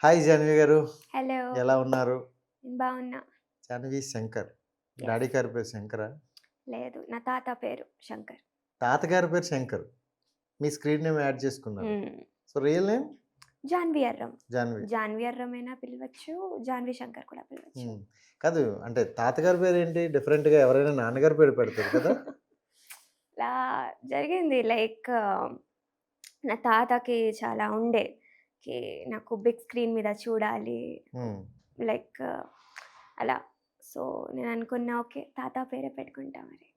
Hi Janhvi గారు. Hello. ఎలా ఉన్నారు? బాగున్నా. జాన్వి శంకర్. యెస్. డాడీ గారి పేరు శంకరా? లేదు. నా తాత పేరు శంకర్. తాతగారి పేరు శంకర్. మీ స్క్రీన్ నేమ్ యాడ్ చేసుకున్నారు. Hmm. So, real name Janhvi Arram. Janhvi. Janhvi అర్రమైనా పిలవచ్చు. జాన్వి శంకర్ కూడా పిలవచ్చు. హ్మ్. కాదు, అంటే తాతగారి పేరేంటి డిఫరెంట్‌గా ఎవరైనా నాన్నగారి పేరు పెడతారు కదా! ఇలా జరిగింది. నా తాతకి చాలా ఉండే. కి నాకు బిగ్ స్క్రీన్ మీద చూడాలి. హ్మ్. లైక్ అలా. సో, నేను అనుకున్నా ఓకే. తాత పేరే పెట్టుకుంటా మరి.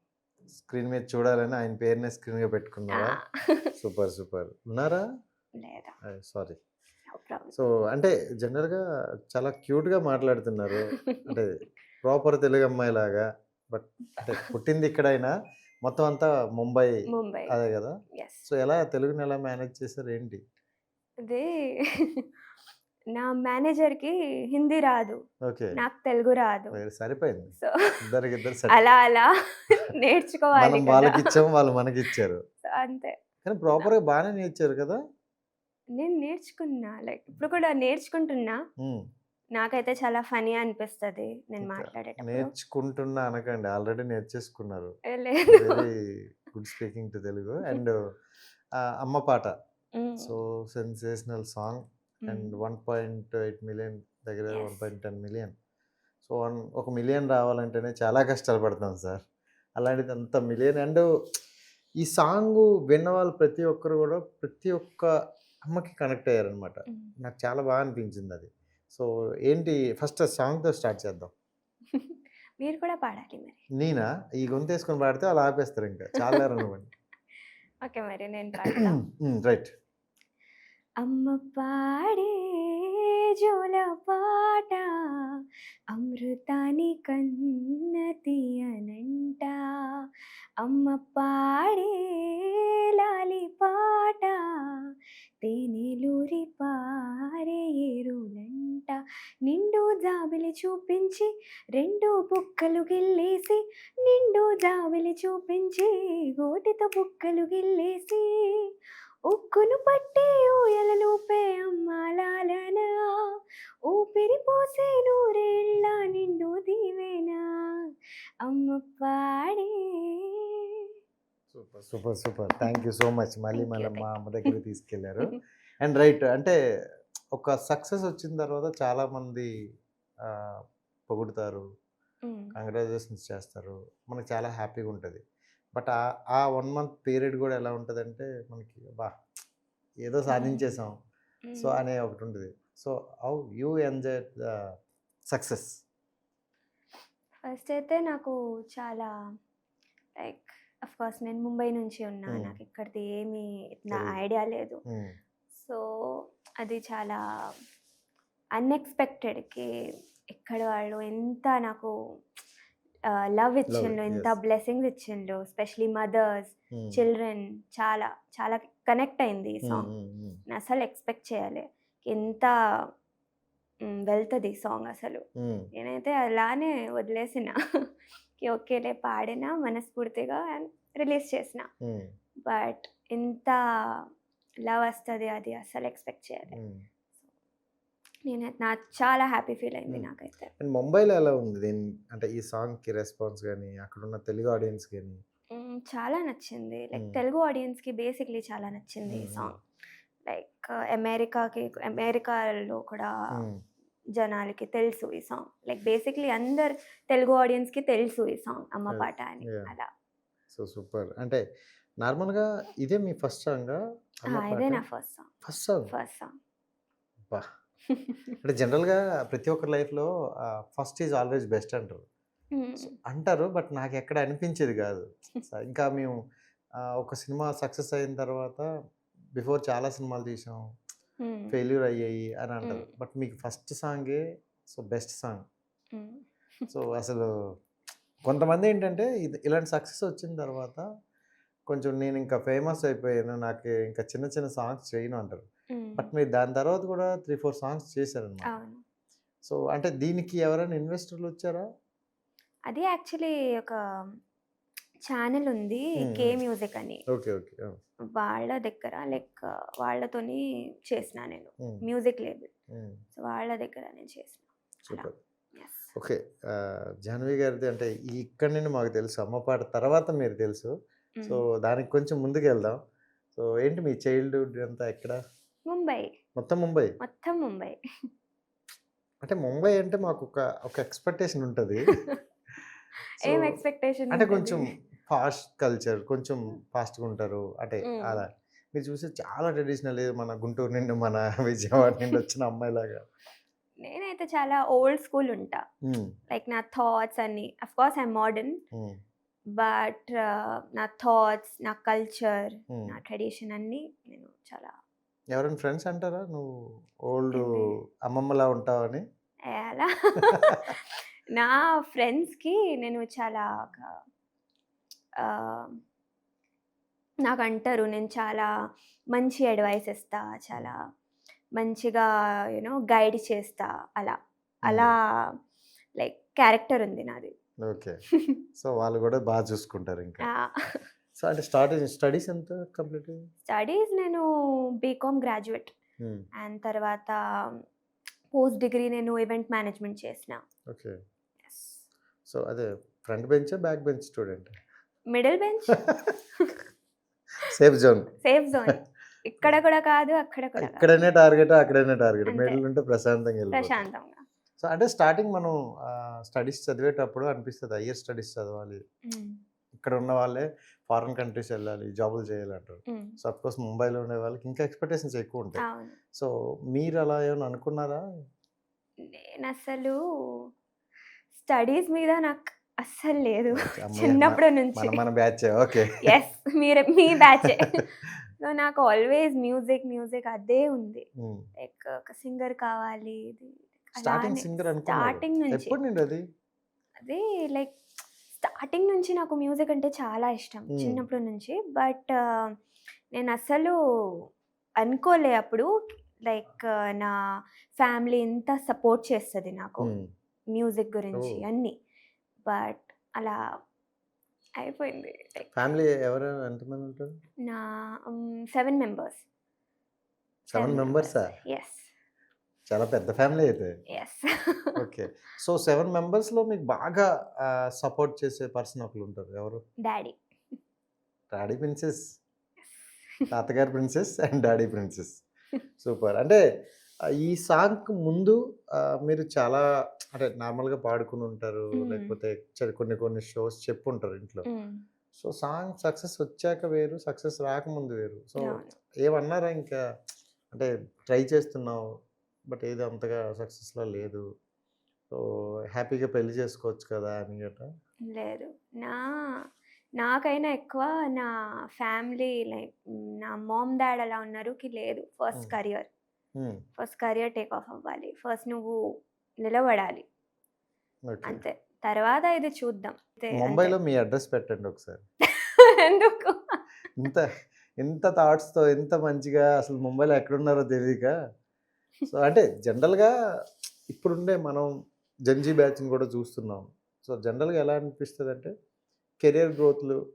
స్క్రీన్ మీద చూడాలని ఆయన పేరునే స్క్రీన్‌గా ఆ! పెట్టుకున్నారా? సూపర్. సూపర్. ఉన్నారా? లేదా. సారీ. No problem. సో, అంటే జనరల్‌గా చాలా క్యూట్‌గా మాట్లాడుతున్నారు. అంటే ప్రాపర్ తెలుగు అమ్మాయిలాగా. బట్ అంటే పుట్టింది ఇక్కడైనా మొత్తం అంతా ముంబై ముంబై. అదే గదా! యెస్. సో, ఎలా తెలుగుని ఎలా మేనేజ్ చేశారు ఏంటి? అదే నా మేనేజర్‌కి హిందీ రాదు. ఓకే. నాకు తెలుగు రాదు. సరిపోయింది. సో, ఇద్దరికిద్దరు సెట్. అలా అలా నేర్చుకోవాలి మనం కదా! వాళ్ళకిచ్చాం, వాళ్ళు మనకిచ్చారు. సో, అంతే. కానీ నా ప్రాపర్‌గా బానే నేర్చారు కదా! నేను నేర్చుకున్నా. ఇప్పుడు కూడా నేర్చుకుంటున్నా. హ్మ్. నాకైతే చాలా ఫన్నీ అనిపిస్తది నేను ఇంకా మాట్లాడేటప్పుడు. నేర్చుకుంటున్నా అనకండి. ఆల్రెడీ నేర్చేసుకున్నారు. లేదు. Very good speaking to Telugu. And అమ్మ పాట. హ్మ్. సో, సెన్సేషనల్ సాంగ్ హ్మ్. అండ్ 1.8 మిలియన్ దగ్గర యెస్. 1.10 మిలియన్. సో, ఒక మిలియన్ రావాలంటేనే చాలా కష్టాలు పడతాం సార్. అలాంటిది అంత మిలియన్ అండ్ ఈ సాంగు విన్నవాళ్ళు ప్రతి ఒక్కరు గూడా ప్రతి ఒక్క అమ్మకి కనెక్ట్ అయ్యారనమాట. హ్మ్. నాకు చాలా బాగా అనిపించిందది. సో, ఏంటి ఫస్ట్ సాంగ్‌తో స్టార్ట్ చేద్దాం. మీరు కూడా పాడాలి మరి. నేనా? ఈ గొంతేసుకొని పాడితే వాళ్ళు ఆపేస్తారింక. చాలేరనివ్వండి. ఓకే. మరి నేను పాడతా. రైట్. అమ్మ పాడే జోల పాట అమృతాని కన్న తీయనంట. అమ్మ పాడే లాలి పాట తేనెలూరి పారే ఏరులంట. నిండు జాబిలి చూపించి రెండు బుక్కలు గిల్లేసి, నిండు జాబిలి చూపించి గోటితో బుక్కలు గిల్లేసి, ఉక్కును పట్టే ఊయలలూపే అమ్మాలాలన, ఊపిరి పోసే నూరేళ్ళ నిండు దీవెనా, అమ్మ పాడే. Super. Super. Super. Thank you so much. మళ్ళీ థ్యాంక్ యూ. మళ్ళీ మా థ్యాంక్ అమ్మ యూ. దగ్గరికి తీసుకెళ్లారు. అండ్ రైట్ అంటే ఒక సక్సెస్ వచ్చిన తర్వాత చాలామంది పొగుడుతారు. కంగ్రాచ్యులేషన్స్ చేస్తారు. మనకు చాలా హ్యాపీగా ఉంటది. బట్ ఆ 1 మంత్ పీరియడ్ గూడా ఎలా ఉంటదంటే మనకి అబ్బా! ఏదో సాధించేసాం. సో, అనే ఒకటుంటది. So, how you enjoy the success? First అయితే నాకు చాలా లైక్ కోర్స్ నేను ముంబై నుంచి ఉన్నా. హ్మ్. నాకు ఇక్కడిది ఏమీ నా తెలీదు. ఐడియా లేదు. హ్మ్. సో, అది చాలా అన్‌ఎక్స్‌పెక్టెడ్‌కి ఇక్కడ వాళ్ళు ఎంత నాకు లవ్ లవ్ ఇచ్చిండ్రు, ఇట్. ఎంత యెస్. బ్లెస్సింగ్స్ ఇచ్చిండ్రు. ఎస్పెషల్లీ మదర్స్, హ్మ్. చిల్డ్రన్ చాలా చాలా కనెక్ట్ అయింది ఈ హ్మ్. సాంగ్. హ్మ్. హ్మ్. నేను అసలు ఎక్స్‌పెక్ట్ చేయలే. ఎంత వెళ్తది ఈ సాంగ్ అసలు. హ్మ్. నేనైతే అలానే వదిలేసిన. ఓకేలే పాడిన మనస్ఫూర్తిగా అండ్ రిలీజ్ చేసిన. హ్మ్. బట్ ఇంత లవ్ వస్తది అది అస్సలు ఎక్స్‌పెక్ట్ చేయలే. హ్మ్. నాకు చాలా హ్యాపీ ఫీల్ అయింది హ్మ్. నాకైతే. అండ్ ముంబైలో ఎలా ఉంది? అంటే ఈ సాంగ్‌కి రెస్పాన్స్ గాని, అక్కడున్న తెలుగు ఆడియన్స్ గాని? చాలా నచ్చింది. హ్మ్. తెలుగు ఆడియన్స్‌కి బేసిక్‌లీ చాలా నచ్చింది ఈ హ్మ్. హ్మ్. సాంగ్. అమెరికాలో కూడా హ్మ్. జనాలకి తెలుసు ఈ సాంగ్. బేసిక్‌లీ అందరు తెలుగు ఆడియన్స్‌కి తెలుసు ఈ సాంగ్ అమ్మ అది. పాట అని యాహ్! అలా. So, super. అంటే నార్మల్‌గా ఇదే మీ ఫస్ట్ సాంగా? అమ్మ ఇదే పాట? నా first song. First song. First song. అబ్బా! అంటే జనరల్‌గా ప్రతి ఒక్కరి లైఫ్‌లో ఫస్ట్ ఈజ్ ఆల్‌వేస్ బెస్ట్ అంటారు. హ్మ్. అంటారు. బట్ నాకెక్కడ అనిపించేది గాదు. ఇంకా మేము ఒక సినిమా సక్సెస్ అయిన తర్వాత బిఫోర్ చాలా సినిమాలు తీసాం. హ్మ్. ఫెయిల్యూర్ అయ్యాయి అని అంటారు. హ్మ్. బట్ మీకు ఫస్ట్ సాంగే సో, బెస్ట్ సాంగ్. హ్మ్. సో, అసలు కొంతమందేంటంటే ఇలాంటి సక్సెస్ వచ్చిన తర్వాత కొంచెం నేనింకా ఫేమస్ అయిపోయాను. నాకు ఇంకా చిన్న చిన్న సాంగ్స్ చేయను అంటారు. హ్మ్. బట్ మీరు దాని తర్వాత కూడా 3, 4 సాంగ్స్ చేశారనమాట. అవును. సో, అంటే దీనికి ఎవరైనా ఇన్వెస్టర్‌లొచ్చారా? అది యాక్చువల్లీ ఒక ఛానెల్ ఉంది. హ్మ్. 'కే హ్మ్. మ్యూజిక్' అని. ఓకే. ఓకే. ఆ! వాళ్ళ దగ్గర వాళ్ళతోని చేసిన నేను. హ్మ్. Music label. హ్మ్. సో, వాళ్ళ దగ్గర నేను చేసిన. సూపర్. ఎస్. ఓకే. జాహ్నవి గారిది అంటే ఇక్కడి నుండి మాకు తెలుసు. అమ్మ పాట తర్వాత మీరు తెలుసు. సో, దానికి కొంచెం ముందుకెళ్దాం. సో, ఏంటి మీ చైల్డ్‌హుడ్ అంతా ఎక్కడ? ముంబై. మొత్తం ముంబై. మొత్తం ముంబై. అంటే ముంబై అంటే ఒక ఎక్స్‌పెక్టేషన్ ఉంటది. సో, ఏం ఎక్స్‌పెక్టేషన్ అంటే ఉంటది? కొంచెం ఫాస్ట్ కల్చర్, కొంచెం ఫాస్ట్‌గా ఉంటారు. అంటే హ్మ్. అలా. మీరు చూస్తే చాలా ట్రెడిషనల్ మన గుంటూరు నుండి, మన విజయవాడ నుండి వచ్చిన అమ్మాయిలాగా. నేనైతే చాలా ఓల్డ్ స్కూల్ ఉంటా. హ్మ్. లైక్ నా థాట్స్ అన్నీ కోర్స్ ఐ యామ్ మోడర్న్. హ్మ్. బట్ నా థాట్స్, నా కల్చర్, హ్మ్. నా ట్రెడిషన్ అన్నీ నేను చాలా ఎవరైనా ఫ్రెండ్స్ అంటారా? నువ్వు ఓల్డ్ ఏంది అమ్మమ్మలా ఉంటావని? అలా నా ఫ్రెండ్స్‌కి నేను చాలా ఒక ఆహ్, నాకంటారు నేను చాలా మంచి అడ్వైస్ ఇస్తా. చాలా మంచిగా గైడ్ చేస్తా అలా. అలా హ్మ్. లైక్ క్యారెక్టర్ ఉంది నాది. ఓకే. సో, వాళ్ళు గూడా చూసుకుంటారింకా. ఆ! సో, అంటే స్టార్టింగ్ స్టడీస్ ఎంత కంప్లీట్ అయ్యాయి? స్టడీస్ నేను బీకామ్ గ్రాడ్యుయేట్. హ్మ్. అండ్ తర్వాత పోస్ట్ డిగ్రీ నేను ఈవెంట్ మేనేజ్మెంట్ చేసిన. ఓకే. యెస్. సో, అదే ఫ్రంట్ బెంచా? బ్యాక్ బెంచ్ స్టూడెంటా? Middle bench. Safe zone. Safe zone. ఇక్కడ కూడా కాదు, అక్కడ కూడా కాదు. ఇక్కడనే టార్గెట్, అక్కడనే టార్గెట్. అంతే. మిడిల్ ఉంటే ప్రశాంతంగా ఎళ్ళిపోతాం. ప్రశాంతంగా. సో, అంటే స్టార్టింగ్ మనం స్టడీస్ చదివేటప్పుడు అనిపిస్తది హయ్యర్ స్టడీస్ చదవాలి. హ్మ్. ఇక్కడ ఉన్న వాళ్ళే ఫారిన్ కంట్రీస్ ఎళ్ళాలి, జాబులు చేయాలంటారు. హ్మ్. సో, అఫ్‌కోర్స్ ముంబైలో ఉండే వాళ్ళకి ఇంకా ఎక్స్‌పెక్టేషన్స్ ఎక్కువుంటాయి. అవును. సో, మీరు అలా ఏమన్నా అనుకున్నారా? నేనసలు స్టడీస్ మీద నాకు అస్సలు లేదు. హమ్మయ్య! చిన్నప్పటి నుంచి. మన బ్యాచే. ఓకే. యెస్. మీ బ్యాచే. సో, నాకు ఆల్‌వేస్ మ్యూజిక్ అదే ఉంది. హ్మ్. లైక్ ఒక సింగర్ కావాలి ఇది స్టార్టింగ్ అలానే సింగర్ అనుకున్నారు. స్టార్టింగ్ నుంచి. ఎప్పటి నుండి అది? అది లైక్ స్టార్టింగ్ నుంచి నాకు మ్యూజిక్ అంటే చాలా ఇష్టం. హ్మ్. చిన్నప్పటి నుంచి. బట్ నేనసలు అనుకోలే అప్పుడు లైక్ నా ఫ్యామిలీ ఇంత సపోర్ట్ చేస్తది నాకు. హ్మ్. మ్యూజిక్ గురించి ఓహ్! అన్నీ. బట్ అలా అయిపోయింది. లైక్ ఫ్యామిలీ ఎవరు ఎంతమంది ఉంటారు? నా 7 మెంబర్స్. 7 7 మెంబర్స్. మెంబర్సా? యెస్. చాలా పెద్ద ఫ్యామిలీ అయితే. యెస్. ఓకే. సో, 7 మెంబర్స్‌లో మీకు బాగా సపోర్ట్ చేసే పర్సన్ ఒకళ్ళుంటారు. ఎవరు? డాడీ. Daddy princess. తాతగారు princess and daddy princess. Super. అంటే ఈ సాంగ్‌కి ముందు మీరు చాలా అంటే నార్మల్‌గా పాడుకొని ఉంటారు. హ్మ్. లేకపోతే కొన్ని షోస్ చెప్పుంటారు ఇంట్లో. హ్మ్. సో, సాంగ్ సక్సెస్ వచ్చాక వేరు, సక్సెస్ రాకముందు వేరు. సో, అవును. ఏమన్నారా ఇంకా? అంటే ట్రై చేస్తున్నావు. బట్ ఏది అంతగా సక్సెస్‌లో లేదు. సో, హ్యాపీగా పెళ్లి చేసుకోవచ్చు కదా! అని గట్టా? లేదు. నా నాకైనా ఎక్కువ నా ఫ్యామిలీ లైక్ నా మామ్, డాడ్ అలా ఉన్నారుకి లేదు. హ్మ్. హ్మ్. ఫస్ట్ కెరియర్ టేక్ ఆఫ్ అవ్వాలి. ఫస్ట్ నువ్వు నిలబడాలి. ఓకే. అంతే. తర్వాత ఇది చూద్దాం. అంతే. ముంబైలో మీ అడ్రెస్ పెట్టండి ఒకసారి. ఎందుకు? ఇంత ఇంత థాట్స్‌తో ఇంత మంచిగా అసలు ముంబైలో ఎక్కడున్నారో తెలీక సో, అంటే జనరల్‌గా ఇప్పుడుండే మనం జెన్‌జీ బ్యాచ్‌ని గూడా చూస్తున్నాం. సో, జనరల్‌గా ఎలా అనిపిస్తదంటే కెరియర్ గ్రోత్‌లు,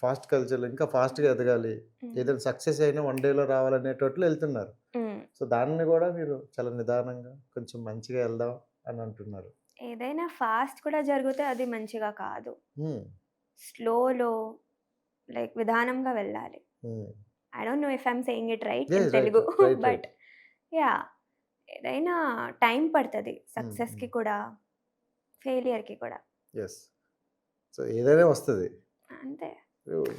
ఫాస్ట్ కల్చర్‌లో ఇంకా ఫాస్ట్‌గా ఎదగాలి. హ్మ్. ఏదైనా సక్సెస్ అయినా వన్ డేలో రావాలనేటట్లు ఎళ్తున్నారు. హ్మ్. సో, దాన్ని గూడా మీరు చాలా నిదానంగా కొంచెం మంచిగా ఎళ్దాం అని అంటున్నారు. ఏదైనా ఫాస్ట్ కూడా జరిగితే అది మంచిగా కాదు. హ్మ్. స్లోలో లైక్ విధానంగా వెళ్ళాలి. హ్మ్. I don't know if I am saying it right in yes. Right. Telugu. Right. But right. Yeah! ఏదైనా టైం పడతది. హ్మ్. సక్సెస్‌కి హ్మ్. కూడా, ఫెయిలియర్‌కి కూడా. యెస్. సో, ఏదైనా వస్తది. అంతే.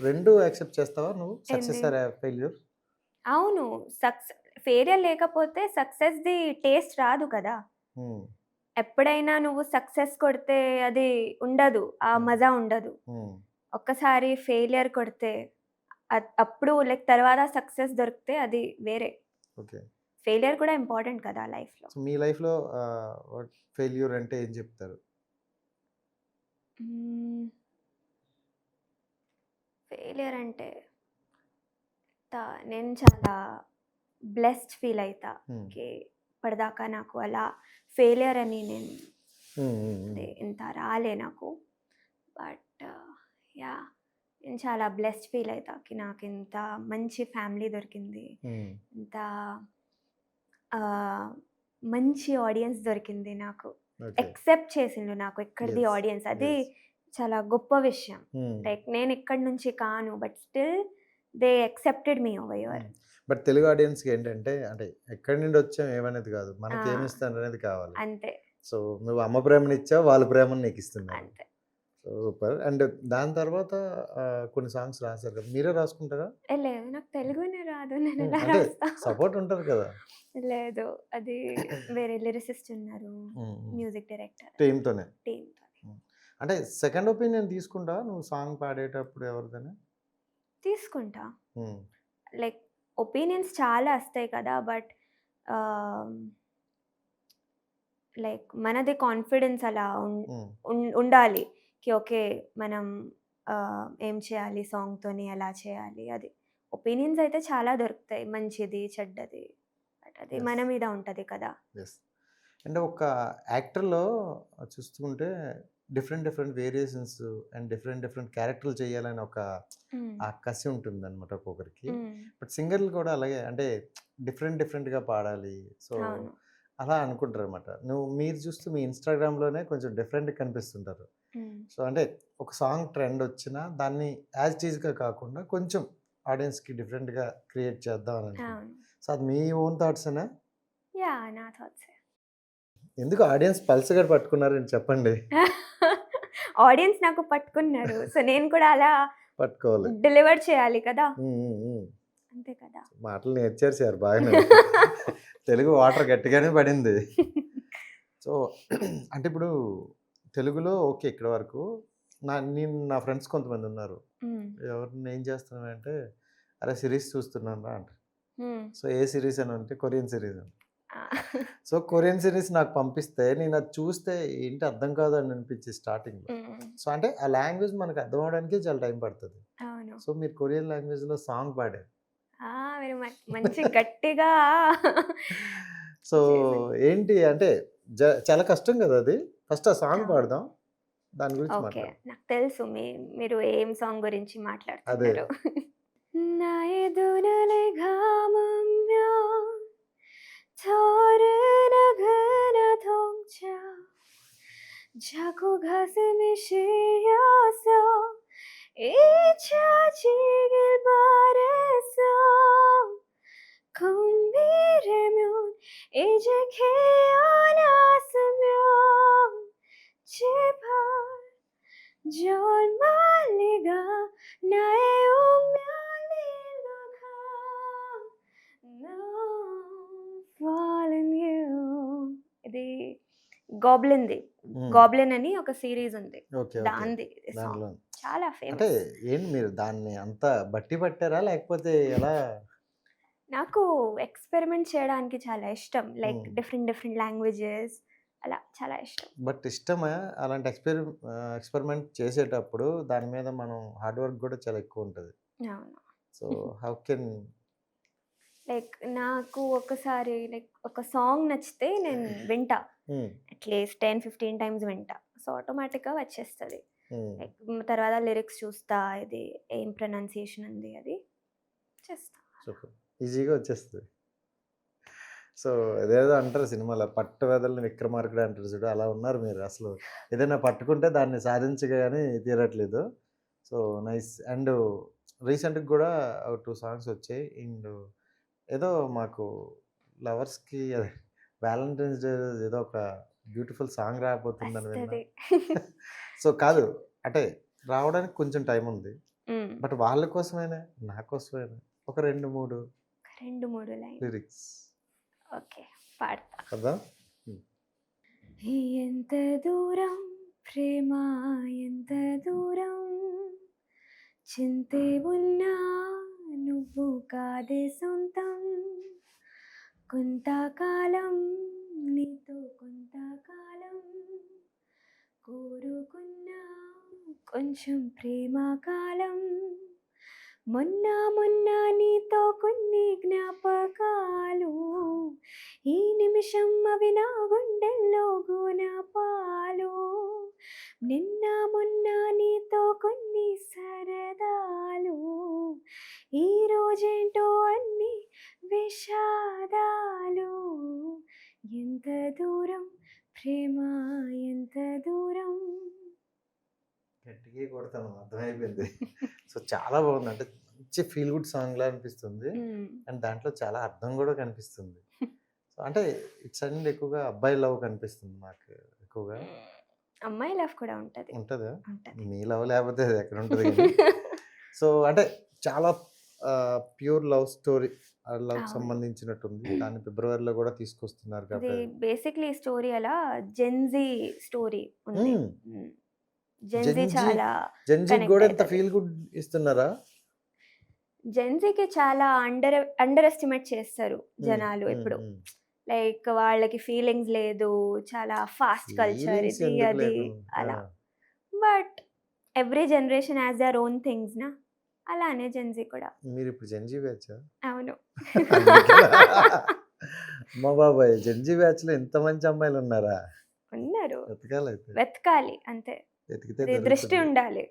2 యాక్సెప్ట్ చేస్తావా నువ్వు? సక్సెస్ ఏంది? Or failure? అవును. ఫెయిలియర్ లేకపోతే సక్సెస్‌ది టేస్ట్ రాదు కదా! హ్మ్. ఎప్పుడైనా నువ్వు సక్సెస్ కొడితే అది ఉండదు. ఆ హ్మ్. మజా ఉండదు. హ్మ్. ఒక్కసారి ఫెయిలియర్ కొడితే అప్పుడు లైక్ తర్వాత సక్సెస్ దొరికితే అది వేరే. ఓకే. ఫెయిలియర్ కూడా ఇంపార్టెంట్ కదా లైఫ్‌లో. సో, మీ లైఫ్‌లో ఫెయిల్యూర్ అంటే ఏం చెప్తారు? హ్మ్. ఫెయిలియర్ అంటే నేను చాలా బ్లెస్డ్ ఫీల్ అయితా. హ్మ్. ఓకే. ఇప్పటిదాకా నాకు అలా ఫెయిలియర్ అని నేను హ్మ్. హ్మ్. హ్మ్. అదే ఇంత రాలే నాకు. But yeah! నేను చాలా బ్లెస్డ్ ఫీల్ అయితా. నాకింత మంచి ఫ్యామిలీ దొరికింది. హ్మ్. ఇంత ఆహ్, మంచి ఆడియన్స్ దొరికింది నాకు. ఓకే. యాక్సెప్ట్ చేసిండ్రు నాకు ఎక్కడిది యెస్. ఆడియన్స్. అది యెస్. చాలా గొప్ప విషయం. హ్మ్. లైక్ నేను ఇక్కడి నుంచి కాను. But still they accepted me over your. హ్మ్. బట్ తెలుగు ఆడియన్స్‌కి ఏంటంటే అంటే ఎక్కడి నుండి వచ్చాం ఏమనేది కాదు. ఆ! మనకేమిస్తారనేది కావాలి. అంతే. సో, నువ్వు అమ్మ ప్రేమనిచ్చావు. వాళ్ళ ప్రేమను నీకిస్తున్నారు. అంతే. సూపర్. అండ్ దాని తర్వాత కొన్ని సాంగ్స్ రాసారు కదా! మీరే రాసుకుంటారా? లేదు నాకు తెలుగునే రాదు. హ్మ్. నేనెలా అంటే రాస్తా? సపోర్ట్ ఉంటారు కదా! లేదు. అది వేరే లిరిసిస్ట్ ఉన్నారు. హ్మ్. హ్మ్. Music director. టీమ్‌తోనే. టీమ్‌తో. హ్మ్. అంటే సెకండ్ ఒపీనియన్ తీసుకుంటావా నువ్వు సాంగ్ పాడేటప్పుడు ఎవరిదైనా? తీసుకుంటా. హ్మ్. లైక్ ఒపీనియన్స్ చాలా వస్తాయి కదా! బట్ ఆహ్, లైక్ మనది కాన్ఫిడెన్స్ అలా హ్మ్. ఉండాలి. ఓకే. మనం ఏం చేయాలి సాంగ్‌తోని ఎలా చేయాలి అది. ఒపీనియన్స్ అయితే చాలా దొరుకుతాయి. మంచిది, చెడ్డది. బట్ అది యెస్. మన మీద ఉంటది కదా! యెస్. అంటే ఒక యాక్టర్‌లో చూసుకుంటే different different variations and different different క్యారెక్టర్‌లు చేయాలని ఒక హ్మ్. ఆ కసి ఉంటుందన్నమాట ఒక్కొక్కరికి. హ్మ్. బట్ సింగర్‌లు కూడా అలాగే అంటే డిఫరెంట్ డిఫరెంట్‌గా పాడాలి. సో, అవును. అలా అనుకుంటారనమాట. మీరు చూస్తే మీ ఇన్‌స్టాగ్రామ్‌లోనే కొంచెం డిఫరెంట్‌గా కనిపిస్తుంటారు. హ్మ్. సో, అంటే ఒక సాంగ్ ట్రెండ్ వచ్చినా దాన్ని యాజ్ ఇట్ ఈజ్‌గా కాకుండా కొంచెం ఆడియన్స్‌కి డిఫరెంట్‌గా క్రియేట్ చేద్దాం అని అనుకుంటారు. అవును. సో, అది మీ ఓన్ థాట్సేనా? యాహ్! నా థాట్సే. ఎందుకు ఆడియన్స్ పల్స్ గూడా పట్టుకున్నారేంటి చెప్పండి? ఆడియన్స్ నాకు పట్టుకున్నారు. సో, నేను కూడా అలా పట్టుకోవాలి. డెలివర్ చేయాలి కదా! హ్మ్. హ్మ్. హ్మ్. అంతే కదా! మాటలు నేర్చేసారు బాగానే. తెలుగు వాటర్ గట్టిగానే పడింది. సో, అంటే ఇప్పుడు తెలుగులో ఓకే. ఇక్కడి వరకు. నా ఫ్రెండ్స్ కొంతమందున్నారు. హ్మ్. ఏం చేస్తున్నావంటే, "అరే! సిరీస్ చూస్తున్నాను రా" అంటారు. హ్మ్. సో, ఏ సిరీస్ అని అంటే కొరియన్ సిరీస్ అని. ఆ! సో, కొరియన్ సిరీస్ నాకు పంపిస్తే నేనది చూస్తే ఏంటి అర్థం కాదు అని అనిపించింది స్టార్టింగ్‌లో. హ్మ్. సో, అంటే ఆ లాంగ్వేజ్ మనకు అర్థం అవ్వడానికే చాలా టైం పడతది. అవును. సో, మీరు కొరియన్ లాంగ్వేజ్‌లో సాంగ్ పాడారు. ఆ! మీరు మంచి గట్టిగా సో, చేసారు. ఏంటి అంటే చాలా కష్టం గదా అది. ఫస్ట్ ఆ సాంగ్ అవును. పాడదాం. దాని గురించి ఓకే. మాట్లాడదాం. నాకు తెలుసు మీరు ఏం సాంగ్ గురించి అదే. మాట్లాడుతున్నారు. 나의 감으며 더른 어긋나 동자 자꾸 가슴이 시려서 잊혀지길 바랬어 꿈이라면 이제 깨어났으면 제발 절말리가 나의 운명일로 가 No falling you ఇది గాబ్లిన్‌ది. హ్మ్. గాబ్లిన్ అని ఒక సీరీస్ ఉంది. ఓకే. ఓకే. దానిది సాంగ్. దాంట్లో చాలా అంటే ఫేమస్. ఏంటి మీరు దాన్ని అంత బట్టి పట్టారా? లేకపోతే ఎలా? నాకు ఎక్స్‌పెరిమెంట్ చేయడానికి చాలా ఇష్టం. లైక్ హ్మ్. డిఫరెంట్ డిఫరెంట్ లాంగ్వేజెస్ అలా చాలా ఇష్టం. బట్ ఇష్టమా? అలాంటి ఎక్స్‌పెరిమెంట్ చేసేటప్పుడు దాని మీద మనం హార్డ్ వర్క్ గూడా చాలా ఎక్కువుంటది. అవును. సో, హౌ కెన్ లైక్ నాకు ఒకసారి లైక్ ఒక సాంగ్ నచ్చితే నేను వింటా. హ్మ్. అట్‌లీస్ట్ 10, 15 టైమ్స్ వింటా. సో, ఆటోమేటిక్‌గా వచ్చేస్తది. హ్మ్. లైక్ తర్వాత లిరిక్స్ చూస్తా. ఇది ఏం ప్రొనౌన్సియేషన్ ఉంది అది చేస్తా. సూపర్. ఈజీగా వచ్చేస్తది. సో, అదేదో అంటారు సినిమాలో 'పట్టు వదలని విక్రమార్కుడు' అంటారు చూడు. అలా ఉన్నారు మీరు అసలు. ఏదైనా పట్టుకుంటే దాన్ని సాధించగానే తీరట్లేదు. So, nice. అండ్ రీసెంట్‌గా గూడా ఒక 2 సాంగ్స్ వచ్చాయి. అండ్ ఏదో మాకు లవర్స్‌కి అదే వాలంటైన్స్ డే ఏదో ఒక బ్యూటిఫుల్ సాంగ్ రాబోతుందని విన్నా. వస్తది. సో, కాదు అంటే రావడానికి కొంచెం టైం ఉంది. హ్మ్. బట్ వాళ్ళ కోసమైనా, నా కోసమైనా ఒక 2, 3 2, 3 లైన్. Lyrics okay. పాడతా. కదా! హ్మ్. ఎంత దూరం ప్రేమ ఎంత దూరం చింతే ఉన్నా నువ్వు కాదే సొంతం కొంతకాలం నీతో కొంతకాలం కోరుకున్నా కొంచెం ప్రేమ కాలం మొన్న మొన్న నీతో కొన్ని జ్ఞాపకాలు ఈ నిమిషం అవి నా గుండెల్లో గుణపాలు నిన్న మొన్న నీతో కొన్ని సరదాలు ఈ రోజేంటో అన్ని విషాదాలు ఎంత దూరం ప్రేమ ఎంత దూరం. గట్టిగా కొడతాను అర్థమైపోయింది. సో చాలా బాగుంది. అంటే మంచి ఫీల్ గుడ్ సాంగ్‌లా అనిపిస్తుంది. అండ్ దాంట్లో చాలా అర్థం కూడా కనిపిస్తుంది. సో అంటే ఇటు సైడ్ ఎక్కువగా అబ్బాయి లవ్ కనిపిస్తుంది నాకు ఎక్కువగా. అమ్మాయి లవ్ కూడా ఉంటది. ఉంటదా? ఉంటది. మీ లవ్ లేకపోతే అది ఎక్కడ ఉంటది గానీ. సో అంటే చాలా ప్యూర్ లవ్ స్టోరీ. లవ్‌కి అవును. సంబంధించినట్టుంది. దాన్ని ఫిబ్రవరిలో కూడా తీసుకొస్తున్నారు ఇది కాబట్టి బేసిక్‌లీ స్టోరీ అలా జెన్‌జీ స్టోరీ ఉంది. హ్మ్. జెన్‌జీ జెన్‌జీ చాలా జెన్‌జీకి కనెక్ట్ కూడా ఇంత అయితది. ఫీల్ గుడ్ ఇస్తున్నారా? జెన్‌జీకి చాలా అండర్ ఎస్టిమేట్ చేస్తారు హ్మ్. జనాలు హ్మ్. ఎప్పుడు. హ్మ్. లైక్ వాళ్ళకి ఫీలింగ్స్ లేదు. చాలా ఫాస్ట్ కల్చర్ ఫీలింగ్స్ ఇది ఎందుకు అది లేదు? ఆ! అలా. But every generation has their own things నా. అలానే జెన్‌జీ కూడా. మీరిప్పుడు జెన్‌జీ బ్యాచా? అవును. అందుకేనా? అమ్మ బాబోయ్! జెన్‌జీ బ్యాచ్‌లో ఇంత మంచి అమ్మాయిలున్నారా? ఉన్నారు. వెతకాలైతే. వెతకాలి అంతే. వెతికితే అది దృష్టి దొరుకుతుంది. ఉండాలి.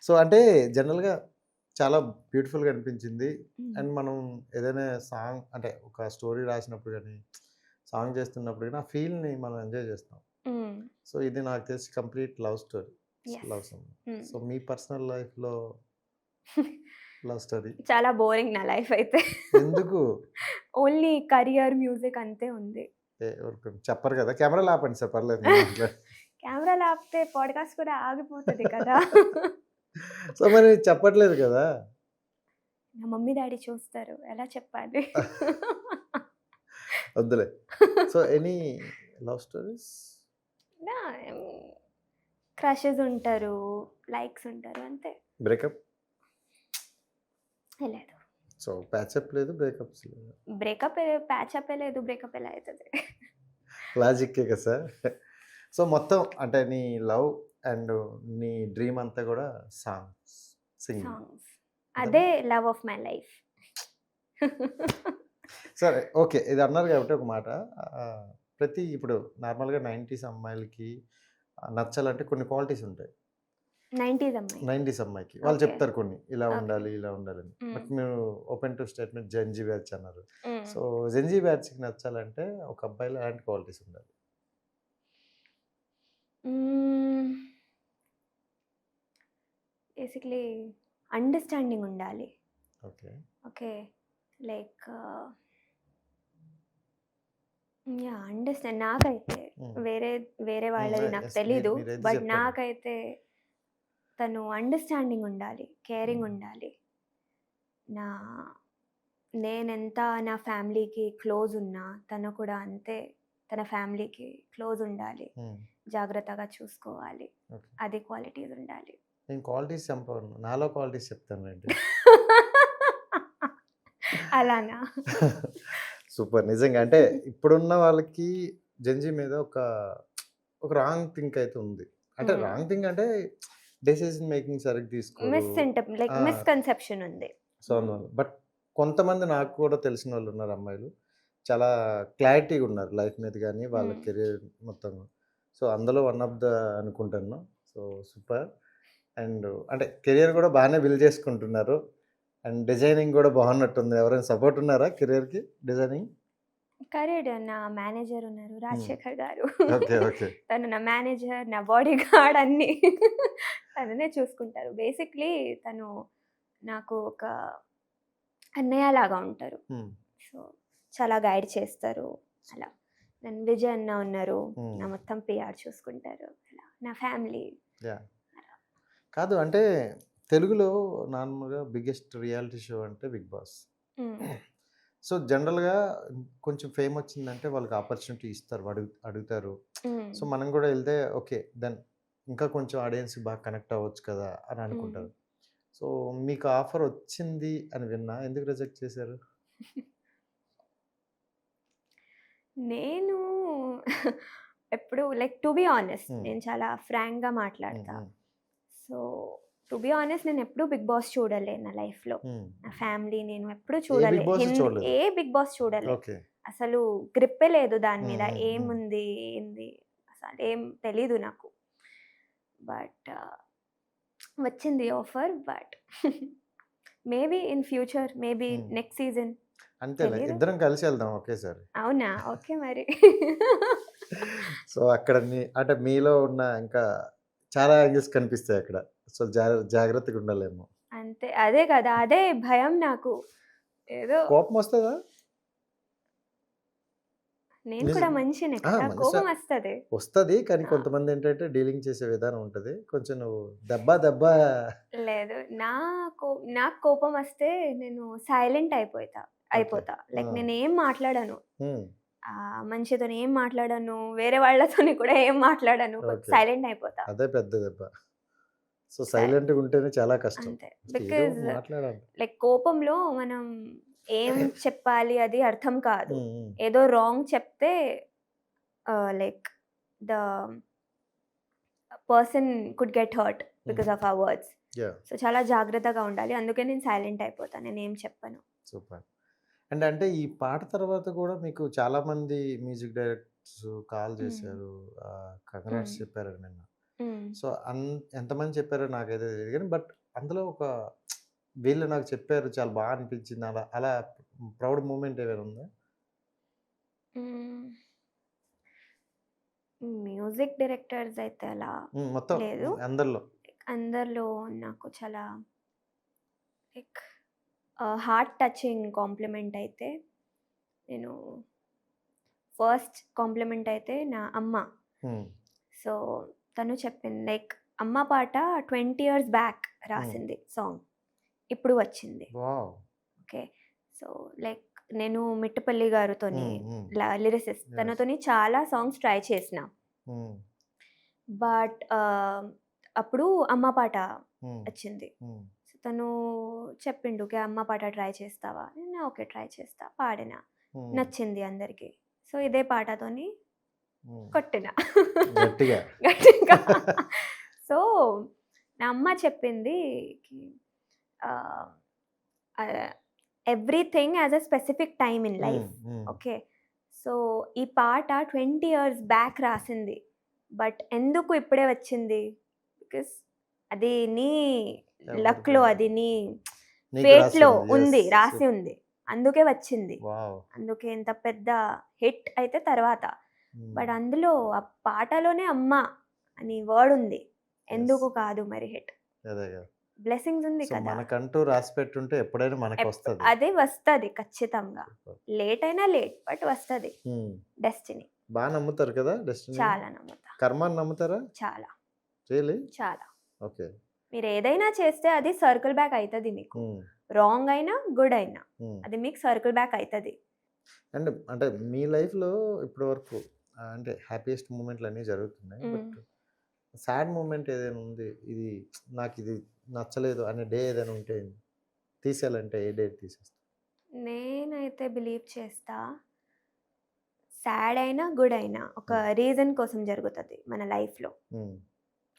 సో, అంటే జనరల్‌గా చాలా బ్యూటిఫుల్‌గా అనిపించింది. హ్మ్. అండ్ మనం ఏదైనా సాంగ్ అంటే ఒక స్టోరీ రాసినప్పుడు గాని, సాంగ్ చేస్తున్నప్పుడు గాని, ఆ ఫీల్‌ని మనం ఎంజాయ్ చేస్తాం. హ్మ్. సో, ఇది నాకు తెలిసి complete love story. Yes. Love song. హ్మ్. సో, మీ పర్సనల్ లైఫ్‌లో లవ్ స్టోరీ చాలా బోరింగ్ నా లైఫ్ అయితే. ఎందుకు? ఓన్లీ కరియర్, మ్యూజిక్ అంతే ఉంది. ఊరుకోండి. చెప్పరు కదా! కెమెరాలు ఆపండి సార్ పర్లేదు నేను మాట్లాడతా. కెమెరాలు ఆపితే పాడ్‌కాస్ట్ కూడా ఆగిపోతది కదా! సో, మరి చెప్పట్లేదు కదా! నా మమ్మీ, డ్యాడీ చూస్తారు. ఎలా చెప్పాలి? వద్దులే. So, any love stories? నా క్రషెస్ ఉంటారు. లైక్స్ ఉంటారు అంతే. బ్రేకప్? లేదు. సో, ప్యాచప్ లేదు, బ్రేకప్స్ లేదు. బ్రేకప్ ప్యాచప్ లేదు. బ్రేకప్ ఎలా అయితది? లాజిక్కే కదా సార్. సో, మొత్తం అంటే నీ లవ్ అండ్ నీ డ్రీమ్ అంతా కూడా సాంగ్స్, సింగింగ్ సాంగ్స్. అంతేనా? అదే లవ్ ఆఫ్ మై లైఫ్. సరే. ఓకే. ఇది అన్నారు కాబట్టి ఒక మాట. ప్రతి ఇప్పుడు నార్మల్‌గా 90స్ అమ్మాయిలకి నచ్చాలంటే కొన్ని క్వాలిటీస్ ఉంటాయి. 90s అమ్మాయి. 90స్ అమ్మాయికి. వాళ్ళు ఓకే. చెప్తారు కొన్ని. ఇలా ఓకే. ఉండాలి, ఇలా ఉండాలని. హ్మ్. బట్ మీరు open to statement Gen Z batch అన్నారు. హ్మ్. సో, జెన్‌జీ బ్యాచ్‌కి నచ్చాలంటే ఒక అబ్బాయిలో ఎలాంటి క్వాలిటీస్ ఉండాలి? హ్మ్. బేసిక్‌లీ అండర్‌స్టాండింగ్ ఉండాలి. Okay. Okay. Like yeah! Understand నాకైతే హ్మ్. వేరే వేరే హ్మ్. వాళ్ళది నాకు యెస్. తెలీదు. మీరైతే బట్ చెప్పండి. నాకైతే తను అండర్‌స్టాండింగ్ ఉండాలి. కేరింగ్ హ్మ్. ఉండాలి. నా నేనెంత నా ఫ్యామిలీకి క్లోజ్ ఉన్నా తను కూడా అంతే తన ఫ్యామిలీకి క్లోజ్ ఉండాలి. హ్మ్. జాగ్రత్తగా చూసుకోవాలి. ఓకే. అది క్వాలిటీస్ ఉండాలి. నేను క్వాలిటీస్ చెప్పను. నాలో క్వాలిటీస్ చెప్తానులెండి. అలానా? సూపర్. నిజంగా అంటే ఇప్పుడున్న వాళ్ళకి జెన్‌జీ మీద ఒక రాంగ్ థింక్ అయితే ఉంది. అంటే హ్మ్. రాంగ్ థింక్ అంటే డెసిషన్ మేకింగ్ సరిగ్గా తీసుకోరు. లైక్ ఆ! మిస్‌కన్సెప్షన్ ఉంది. సో, అందువల్ల. బట్ కొంతమంది నాకు కూడా తెలిసినోళ్ళున్నారు అమ్మాయిలు. చాలా క్లారిటీగా ఉన్నారు లైఫ్ మీద గాని, వాళ్ళ హ్మ్. కెరియర్ మొత్తంలో. సో, అందులో వన్ ఆఫ్ ద అనుకుంటాను. So, super. అండ్ అంటే కెరియర్ కూడా బానే బిల్డ్ చేసుకుంటున్నారు. అండ్ డిజైనింగ్ కూడా బాగున్నట్టుంది. ఎవరైనా సపోర్ట్ ఉన్నారా కెరియర్‌కి డిజైనింగ్? కరెక్ట్. నా మేనేజర్ ఉన్నారు హ్మ్. రాజశేఖర్ గారు. ఓకే. ఓకే. తను నా మేనేజర్, నా బాడీగార్డ్ అన్నీ తననే చూసుకుంటారు. బేసిక్‌లీ తను నాకు ఒక అన్నయ్యలాగా ఉంటారు. హ్మ్. సో, చాలా గైడ్ చేస్తారు. అలా. దెన్ విజయ్ అన్న ఉన్నారు. హ్మ్. నా మొత్తం పీఆర్ చూసుకుంటారు. అలా. నా ఫ్యామిలీ యాహ్! అలా. కాదు అంటే తెలుగులో నార్మల్‌గా బిగ్గెస్ట్ రియాలిటీ షో అంటే 'బిగ్ బాస్.' హ్మ్. సో, జనరల్‌గా కొంచెం ఫేమ్ వచ్చిందంటే వాళ్ళకి ఆపర్చునిటీ ఇస్తారు. అడుగుతారు. హ్మ్. సో, మనం కూడా ఎళ్తే ఓకే. దెన్ ఇంకా కొంచెం ఆడియన్స్‌కి బాగా కనెక్ట్ అవ్వచ్చు కదా! అని హ్మ్. అనుకుంటారు. సో, మీకు ఆఫర్ వచ్చింది అని విన్నా. ఎందుకు రిజెక్ట్ చేశారు? నేను ఎప్పుడు లైక్ టు బీ ఆనెస్ట్ హ్మ్. నేను చాలా ఫ్రాంక్‌గా హ్మ్. మాట్లాడతా. హ్మ్. సో, టు బీ ఆనెస్ట్ నేనెప్పుడూ 'బిగ్ బాస్' చూడలే నా లైఫ్‌లో. హ్మ్. నా ఫ్యామిలీ నేను ఎప్పుడూ ఏ చూడలే. 'బిగ్ బాస్' చూడలేదు. ఏ 'బిగ్ బాస్' చూడలే. ఓకే. అసలు గ్రిప్పే లేదు దాని హ్మ్. మీద. హ్మ్. హ్మ్. ఏముంది? ఏంది? అసలేం తెలీదు నాకు. బట్ వచ్చింది offer. But maybe in future maybe హ్మ్. నెక్స్ట్ సీజన్ అంతేలే, తెలీదు. ఇద్దరం కలిసి వెళ్దాం ఒకేసారి. అవునా? ఓకే మరి. సో, అక్కడ అంటే మీలో ఉన్న ఇంకా చాలా యాంగిల్స్ కనిపిస్తాయి అక్కడ. సో, జాగ్రత్తగా ఉండాలేమో. అంతే. అదే కదా! అదే భయం నాకు. ఏదో కోపమొస్తదా? నేను కూడా నిజం. మనిషినే ఆ! కదా! మనిషా కోపమొస్తది. వస్తది. కానీ ఆ! కొంతమందేంటంటే డీలింగ్ చేసే విధానం ఉంటది. కొంచెం నువ్వు దెబ్బ దెబ్బ లేదు. నాకు కోపమొస్తే నేను సైలెంట్ ఓకే. అయిపోతా. ఆ! లైక్ నేనేం మాట్లాడను. హ్మ్. మనిషితోని ఏం మాట్లాడను. వేరే వాళ్ళతోని కూడా ఏం మాట్లాడను. ఓకే. సైలెంట్ అయిపోతా. అదే పెద్ద దెబ్బ. సో, సై సైలెంట్‌గా ఉంటేనే చాలా కష్టం. అంతే. ఏదో బికాజ్ మాట్లాడాలి. లైక్ కోపంలో మనం ఏం చెప్పాలి అది అర్థం కాదు. హ్మ్. హ్మ్. ఏదో రాంగ్ చెప్తే like the person could get hurt hmm. Because of our words. Yeah! So, చాలా జాగ్రత్తగా ఉండాలి. అందుకే నేను సైలెంట్ అయిపోతా. నేనేం చెప్పను. సూపర్. అంటే ఈ పాట తర్వాత గూడా మీకు చాలామంది మ్యూజిక్ డైరెక్టర్స్ కాల్ హ్మ్. చేశారు. కంగ్రాట్స్ హ్మ్. చెప్పారు నిన్న. హ్మ్. సో, ఎంతమంది చెప్పారో నాకైతే తెలీదు గానీ, బట్ అందులో వీళ్ళు నాకు చెప్పారు చాలా అనిపించింది. అలా అలా ప్రౌడ్ మూమెంట్ ఏమైనా ఉందా? హ్మ్. మ్యూజిక్ డైరెక్టర్స్ అయితే అలా మొత్తం లేదు. అందరిలో. అందరిలో నాకు చాలా లైక్ హార్ట్ టచింగ్ కాంప్లిమెంట్ అయితే నేను ఫస్ట్ కాంప్లిమెంట్ అయితే నా అమ్మ. హ్మ్. సో, తను చెప్పింది లైక్ అమ్మ పాట 20 ఇయర్స్ బ్యాక్ హ్మ్. రాసింది సాంగ్. ఇప్పుడు వచ్చింది. వావ్! ఓకే. సో, లైక్ నేను మిట్టపల్లి గారితోని హ్మ్. హ్మ్. Lyricist yes. తనతోని చాలా సాంగ్స్ ట్రై చేసిన. హ్మ్. బట్ అప్పుడు అమ్మ పాట హ్మ్. వచ్చింది. హ్మ్. సో, తను చెప్పిండు "ఓకే. అమ్మ పాట ట్రై చేస్తావా?" నేను ఓకే. ట్రై చేస్తా. పాడిన. హ్మ్. నచ్చింది అందరికి. సో, ఇదే పాటతోని హ్మ్. కొట్టిన. గట్టిగా. గట్టిగా. సో, నా అమ్మ చెప్పింది కి ఆహ్, ఆహ్, everything has a specific time in హ్మ్. లైఫ్. హ్మ్. ఓకే. సో, ఈ పాట 20 ఇయర్స్ బ్యాక్ రాసింది. బట్ ఎందుకు ఇప్పుడే వచ్చింది? బికాస్ అది నీ లక్‌లో ఎవరికైనా అది నీ నీకు ఫేట్‌లో రాసుంది. యెస్. ఉంది. రాసి ఉంది. అందుకే వచ్చింది. వావ్! అందుకే ఇంత పెద్ద హిట్ అయితే తర్వాత. హ్మ్. బట్ అందులో ఆ పాటలోనే అమ్మ అని వర్డ్ ఉంది. యెస్. ఎందుకు కాదు మరి హిట్. అదే గదా! బ్లెస్సింగ్స్ ఉంది సో, కదా! మనకంటూ రాసిపెట్టుంటే ఎప్పుడైనా మనకొస్తది. అది వస్తది ఖచ్చితంగా. సూపర్. లేట్ అయినా లేట్ బట్ వస్తది. హ్మ్. డెస్టినీ. నమ్ముతారు కదా డెస్టినీని? చాలా నమ్ముతా. కర్మని నమ్ముతారా? చాలా. రియల్లీ? చాలా. ఓకే. మీరేదైనా చేస్తే అది సర్కిల్ బ్యాక్ అయితది మీకు. హ్మ్. రాంగ్ అయినా, గుడ్ అయినా. హ్మ్. అది మీకు సర్కిల్ బ్యాక్ అయితది. అంటే మీ లైఫ్‌లో ఇప్పటి వరకు అంటే హ్యాపీయెస్ట్ మూమెంట్‌లన్నీ జరుగుతున్నాయి. హ్మ్. బట్ సాడ్ మూమెంట్ ఏదైనా ఉంది. నాకిది నచ్చలేదు అనే డే ఏదైనా ఉంటే తీసేయాలంటే ఏ డే తీసేస్తారు? నేనైతే బిలీవ్ చేస్తా. సాడ్ అయినా, గుడ్ అయినా ఒక హ్మ్. రీజన్ కోసం జరుగుతది మన లైఫ్‌లో. హ్మ్.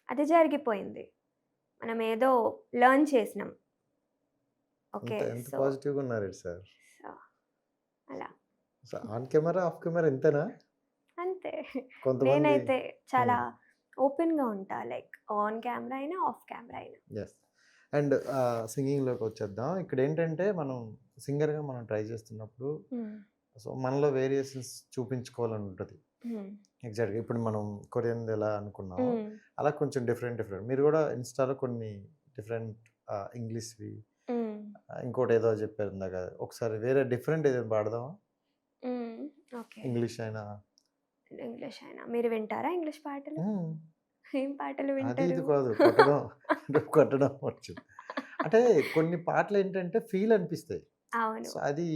అది జరిగిపోయింది. మనం ఏదో లెర్న్ చేసినాం. ఓకే. ఎంత సో, పాజిటివ్‌గా ఉన్నారేంటి సార్? సో అలా. So, on camera, of camera ఇంతేనా? అంతే. కొంతమంది నేనైతే చాలా హ్మ్. ఓపెన్‌గా ఉంటా. లైక్ ఆన్ కెమెరా అయినా, ఆఫ్ కెమెరా అయినా. యెస్. అండ్ సింగింగ్‌లోకొచ్చేద్దాం. ఇక్కడేంటంటే మనం సింగర్‌గా మనం ట్రై చేస్తున్నప్పుడు హ్మ్. సో, మనలో వేరియేషన్స్ చూపించుకోవాలని ఉంటది. హ్మ్. ఎగ్జాక్ట్‌గా ఇప్పుడు మనం కొరియన్‌ది ఎలా అనుకున్నామో, హ్మ్. అలా కొంచెం డిఫరెంట్. మీరు గూడా ఇన్‌స్టాలో కొన్ని డిఫరెంట్ ఇంగ్లీష్‌వి హ్మ్. ఇంకోటేదో చెప్పారు ఇందాక. ఒకసారి వేరే డిఫరెంట్ ఏదైనా పాడదామా? హ్మ్. ఓకే. ఇంగ్లీష్ అయినా ఇంగ్లీష్ అయినా. మీరు వింటారా ఇంగ్లీష్ పాటలు? హ్మ్. ఏం పాటలు అది వింటారు? ఇది కాదు. కొట్టడం వచ్చింది. అంటే కొన్ని పాటలేంటంటే ఫీల్ అనిపిస్తాయి. అవును. సో, అది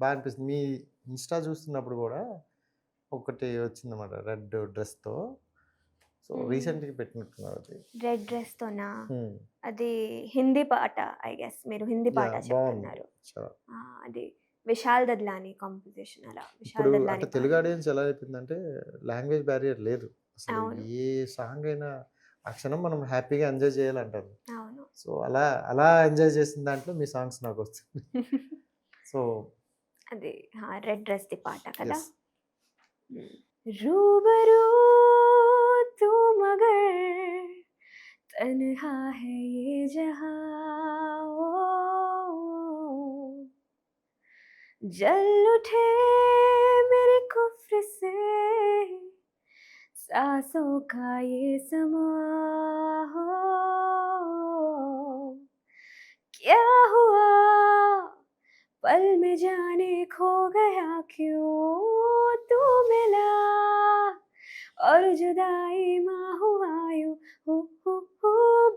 అనిపిస్తుంది. మీ ఇన్‌స్టా చూస్తున్నప్పుడు గూడా ఒకటి వచ్చిందన్నమాట. రెడ్ డ్రెస్‌తో. సో, హ్మ్. రీసెంట్‌గా పెట్టినట్టున్నారు అది. రెడ్ డ్రెస్‌తోనా? హ్మ్. అది హిందీ పాట ఐ గెస్. మీరు హిందీ పాట బావుంది. చెప్తున్నారు. చాలా. అది విశాల్ దద్లాని కంపోజిషన్ అలా. ఇప్పుడు విశాల్ అంటే దద్లాని తెలుగు పాడింది. ఆడియన్స్ ఎలా అయిపోయిందంటే లాంగ్వేజ్ బ్యారియర్ లేదు. అసలు అవును. ఏ సాంగ్ అయినా ఆ క్షణం మనం హ్యాపీగా ఎంజాయ్ చేయాలంటారు. అవును. సో, అలా ఎంజాయ్ చేసిన దాంట్లో మీ సాంగ్స్ నాకొస్తున్నాయి. సో, అది రెడ్ డ్రెస్‌ది పాట కదా! యెస్. హ్మ్. रूबरू तू मगर तन्हा है ये जहां ओ जल उठे मेरे कुफ्र से सांसों का ये समा हो, क्या हुआ पल में जाने खो गया क्यों तू मिला और जुदाई माँ हुआ यूं हु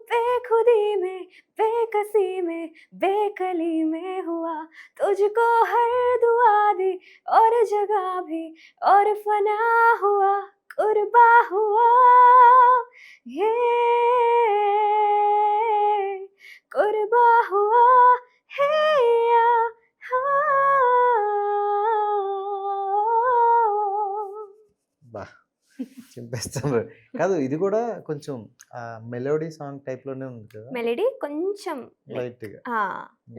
बेखुदी में बेकसी में बेकली में हुआ तुझको हर दुआ दी और जगह भी और फना हुआ कुर्बा हुआ ये कुर्बा हुआ है या బా చింపేస్తున్నారు. కాదు ఇది కూడా కొంచెం మెలోడీ సాంగ్ టైప్‌లోనే ఉంది కదా! మెలడీ కొంచెం లైట్‌గా.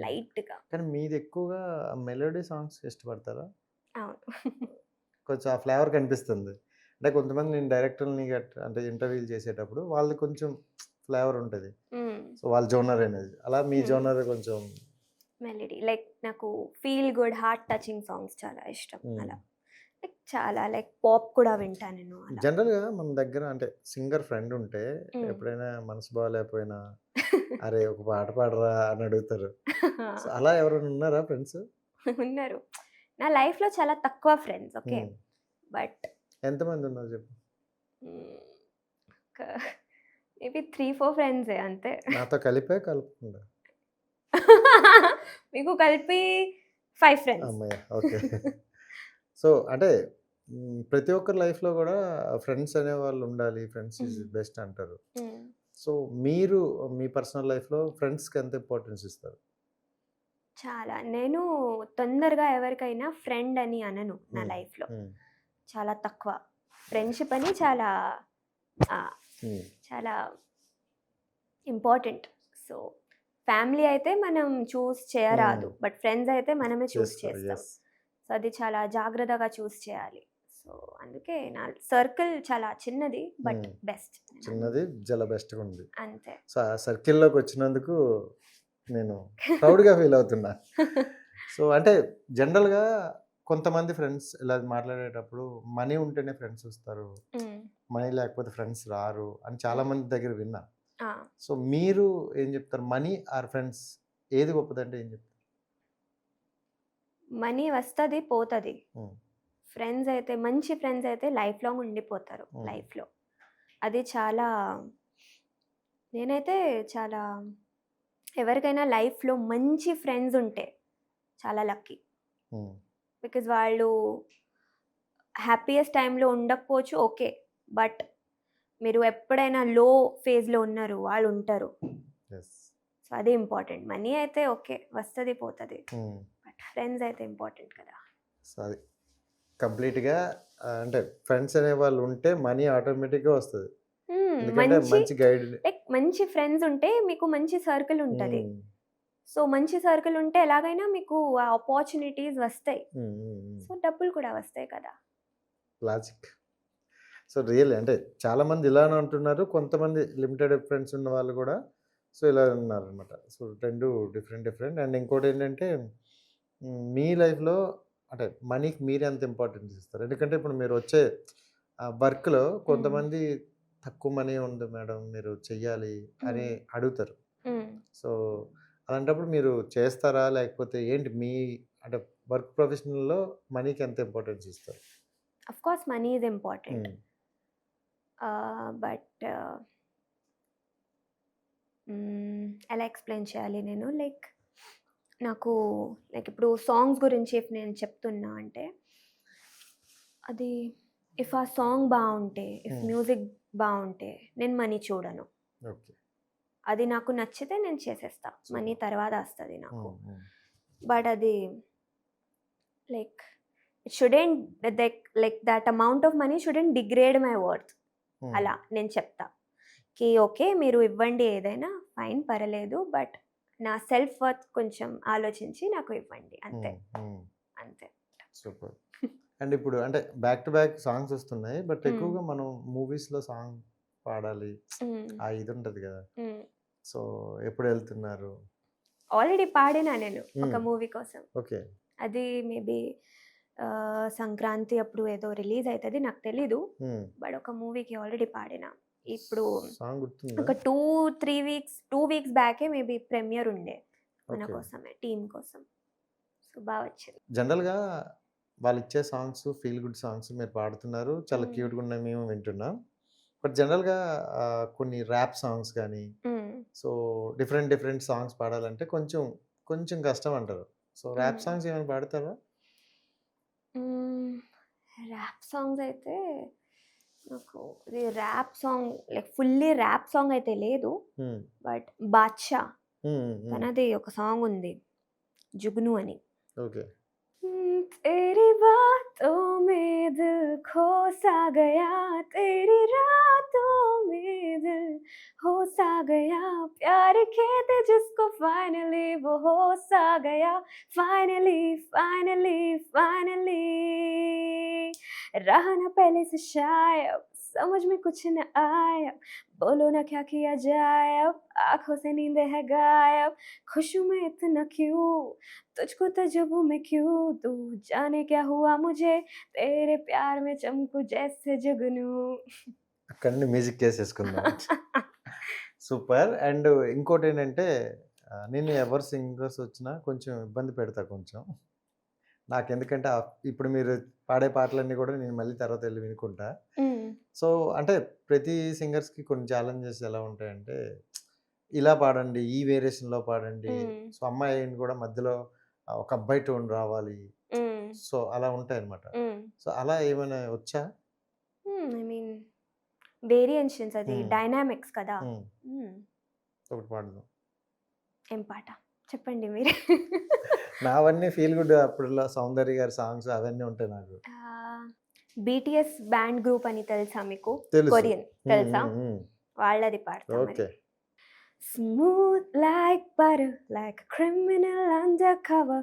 లైట్గా కానీ మీది ఎక్కువగా మెలోడీ సాంగ్స్ ఇష్టపడతారా? అవును. కొంచెం ఆ ఫ్లేవర్ కనిపిస్తుంది. అంటే కొంతమంది నేను డైరెక్టర్‌ని అంటే ఇంటర్వ్యూలు చేసేటప్పుడు వాళ్ళది కొంచెం ఫ్లేవర్ ఉంటది. సో, వాళ్ళ జోనర్ అనేది. అలా మీ జోనర్ కొంచెం మెలడీ లైక్ నాకు feel good heart touching songs చాలా ఇష్టం. అలా లైక్ చాలా లైక్ పాప్ కూడా వింటాను నేను అలా. జనరల్‌గా మన దగ్గర అంటే సింగర్ ఫ్రెండ్ ఉంటే మ్మ్. ఎప్పుడైనా మనసు బాగాలేకపోయినా అరే ఒక పాట పాడరా అని అడుగుతారు. సో, అలా ఎవరైనా ఉన్నారా ఫ్రెండ్స్? ఉన్నారు. నా లైఫ్లో చాలా తక్కువ ఫ్రెండ్స్, ఓకే, బట్ ఎంతమంది ఉన్నారు చెప్పు? మేబీ 3-4 ఫ్రెండ్సే అంతే. నాతో కలిపే కలపకుండా? మీకు కలిపి 5 ఫ్రెండ్స్. అమ్మయ్య! ఓకే. సో, అంటే ప్రతి ఒక్కరి లైఫ్‌లో కూడా ఫ్రెండ్స్ అనేవాళ్ళు ఉండాలి. ఫ్రెండ్స్ ఈజ్ బెస్ట్ అంటారు. సో, మీరు మీ పర్సనల్ లైఫ్‌లో ఫ్రెండ్స్‌కి ఎంత ఇంపార్టెన్స్ ఇస్తారు? చాలా. నేను తొందరగా ఎవరికైనా ఫ్రెండ్ అని అనను నా లైఫ్లో. చాలా తక్కువ. ఫ్రెండ్షిప్ అని చాలా చాలా ఇంపార్టెంట్. సో, ఫ్యామిలీ అయితే మనం చూస్ చేయరాదు, బట్ ఫ్రెండ్స్ అయితే మనమే చూస్ చేస్తాం. సో, అది చాలా జాగ్రత్తగా చూస్ చేయాలి. సో, అందుకే నా సర్కిల్ చాలా చిన్నది బట్ బెస్ట్. చిన్నది చాలా బెస్ట్‌గా ఉంది. అంతే. సో, ఆ సర్కిల్‌లోకి వచ్చినందుకు నేను ప్రౌడ్‌గా ఫీల్ అవుతున్నా. సో, అంటే జనరల్‌గా కొంతమంది ఫ్రెండ్స్ ఇలా మాట్లాడేటప్పుడు మనీ ఉంటేనే ఫ్రెండ్స్ వస్తారు. మనీ లేకపోతే ఫ్రెండ్స్ రారు అని చాలా మంది దగ్గర విన్నా. సో, మీరు ఏం చెప్తారు? మనీ ఆర్ ఫ్రెండ్స్ ఏది గొప్పదంటే ఏం చెప్తారు? మనీ వస్తది పోతది. ఫ్రెండ్స్ అయితే మంచి ఫ్రెండ్స్ అయితే లైఫ్ లాంగ్ ఉండిపోతారు లైఫ్లో. అది చాలా నేనైతే చాలా ఎవరికైనా లైఫ్లో మంచి ఫ్రెండ్స్ ఉంటే చాలా లక్కీ. బికాజ్ వాళ్ళు హ్యాపీయెస్ట్ టైంలో ఉండకపోవచ్చు, ఓకే, బట్ మీరు ఎప్పుడైనా లో ఫేజ్లో ఉన్నారు వాళ్ళు ఉంటారు. సో, అదే ఇంపార్టెంట్. మనీ అయితే ఓకే వస్తుంది పోతుంది, బట్ ఫ్రెండ్స్ అయితే ఇంపార్టెంట్ కదా. సో, అది కంప్లీట్‌గా అంటే ఫ్రెండ్స్ అనేవాళ్ళు ఉంటే మనీ ఆటోమేటిక్‌గా వస్తది. ఎందుకంటే మంచి గైడ్ లైక్ మంచి ఫ్రెండ్స్ ఉంటే మీకు మంచి సర్కిల్ ఉంటుంది. సో, మంచి సర్కిల్ ఉంటే ఎలాగైనా మీకు ఆ ఆపర్చునిటీస్ వస్తాయి. సో, డబ్బులు కూడా వస్తాయి కదా. లాజిక్. సో, రియల్లీ అంటే చాలామంది ఇలానే అంటున్నారు. కొంతమంది లిమిటెడ్ ఫ్రెండ్స్ ఉన్న వాళ్ళు కూడా సో, ఇలా ఉన్నారనమాట. So, 2 different. అండ్ ఇంకోటి ఏంటంటే మీ లైఫ్‌లో అంటే మనీకి మీరు ఎంత ఇంపార్టెన్స్ ఇస్తారు? ఎందుకంటే ఇప్పుడు మీరు వచ్చే వర్క్‌లో కొంతమంది తక్కువ మనీ ఉంది మేడం మీరు చెయ్యాలి అని అడుగుతారు. సో, అలాంటప్పుడు మీరు చేస్తారా? లేకపోతే ఏంటి మీ అంటే వర్క్ ప్రొఫెషనల్‌లో మనీకి ఎంత ఇంపార్టెన్స్ ఇస్తారు? Of course money is important. But ఎలా ఎక్స్ప్లెయిన్ చేయాలి నేను? లైక్ నాకు లైక్ ఇప్పుడు సాంగ్స్ గురించి ఇఫ్ నేను చెప్తున్నా అంటే అది ఇఫ్ ఆ సాంగ్ బాగుంటే, ఇఫ్ మ్యూజిక్ బాగుంటే నేను మనీ చూడను. ఓకే. అది నాకు నచ్చితే నేను చేసేస్తా. మనీ తర్వాత వస్తుంది నాకు. బట్ అది like it shouldn't like that amount of money student degrade my worth. అలా నేను చెప్తా కి ఓకే మీరు ఇవ్వండి ఏదైనా ఫైన్ పర్లేదు, బట్ నా సెల్ఫ్ వర్త్ కొంచెం ఆలోచించి నాకు ఇవ్వండి అంతే. అంతే. సూపర్. అండ్ ఇప్పుడు అంటే బ్యాక్ టు బ్యాక్ సాంగ్స్ వస్తున్నాయి, బట్ ఎక్కువగా మనం మూవీస్‌లో సాంగ్ పాడాలి ఆ ఇది ఉంటుంది కదా. సో, ఎప్పుడు వెళ్తున్నారు? ఆల్రెడీ పాడినా నేను ఒక మూవీ కోసం. ఓకే. అది మేబీ సంక్రాంతి అప్పుడు ఏదో రిలీజ్ అవుతుంది, నాకు తెలీదు. బట్ ఒక మూవీకి ఆల్రెడీ పాడిన. ఇప్పుడు సాంగ్ గుర్తుందా? ఒక 2 వీక్స్ బ్యాకే మేబీ ప్రీమియర్ ఉండే మన ఓకే. కోసమే, టీమ్ కోసం. సో బాగా వచ్చింది. జనరల్‌గా వాళ్ళు ఇచ్చే సాంగ్స్ ఫీల్ గుడ్ సాంగ్స్ మీరు పాడుతున్నారు. చాలా మ్మ్. క్యూట్‌గా ఉన్నాయి, మేము వింటున్నాం. బట్ జనరల్‌గా కొన్ని ర్యాప్ సాంగ్స్ కానీ, మ్మ్. సో డిఫరెంట్ డిఫరెంట్ సాంగ్స్ పాడాలంటే కొంచెం కొంచెం కష్టం అంటారు. సో ర్యాప్ మ్మ్. సాంగ్స్ ఏమైనా పాడతారా? ర్యాప్ సాంగ్స్ అయితే నాకు ఇది rap song like fully rap song అయితే లేదు. హ్మ్. బట్ బాద్షా హ్మ్. హ్మ్. తనది ఒక సాంగ్ ఉంది, జుగ్ను అని. ఓకే. तेरी बातों में दिल खो सा गया, तेरी रातों में दिल हो सा गया, प्यार खेते जिसको फाइनली वो हो सा गया, फाइनली फाइनली फाइनली रहा ना पहले से शायद, समझ में कुछ न आया, बोलो ना क्या किया जाए अब, आंखों से नींद है गायब, खुश हूं मैं इतना क्यों, तुझको तजबू में क्यों, तू जाने क्या हुआ मुझे, तेरे प्यार में चमकू जैसे जुगनू. అక్కడి నుండి మ్యూజిక్ చేసేసుకుందాం. సూపర్. అండ్ ఇంకోటేంటంటే నేను ఎవరు సింగర్స్ వచ్చినా కొంచెం ఇబ్బంది పెడతా కొంచెం. నాకెందుకంటే ఇప్పుడు మీరు పాడే పాటలన్నీ కూడా నేను మళ్ళీ తర్వాత వెళ్లి వినుకుంటా. సో అంటే ప్రతి సింగర్స్‌కి కొన్ని ఛాలెంజెస్ ఎలా ఉంటాయంటే, ఇలా పాడండి, ఈ వేరియేషన్‌లో పాడండి. సో అమ్మాయిని కూడా మధ్యలో ఒక అబ్బాయి టోన్ రావాలి. సో అలా ఉంటాయన్నమాట. సో అలా ఏమైనా వచ్చా? ఐ మీన్ వేరియేషన్స్, అది Hmm. డైనామిక్స్ కదా. హ్మ్. ఒకటి పాడదాం. ఏం పాట చెప్పండి మీరు. నావన్నీ ఫీల్ గుడ్ అప్పుడులో సౌందర్య గారి సాంగ్స్ అవన్నీ ఉంటాయి నాకు. బీటీఎస్ బ్యాండ్ గ్రూప్ అని తెలుసా మీకు? తెలుసు. కొరియన్ తెలుసా? వాళ్ళది పాడతాం మరి. Okay. Smooth like butter, like a criminal undercover.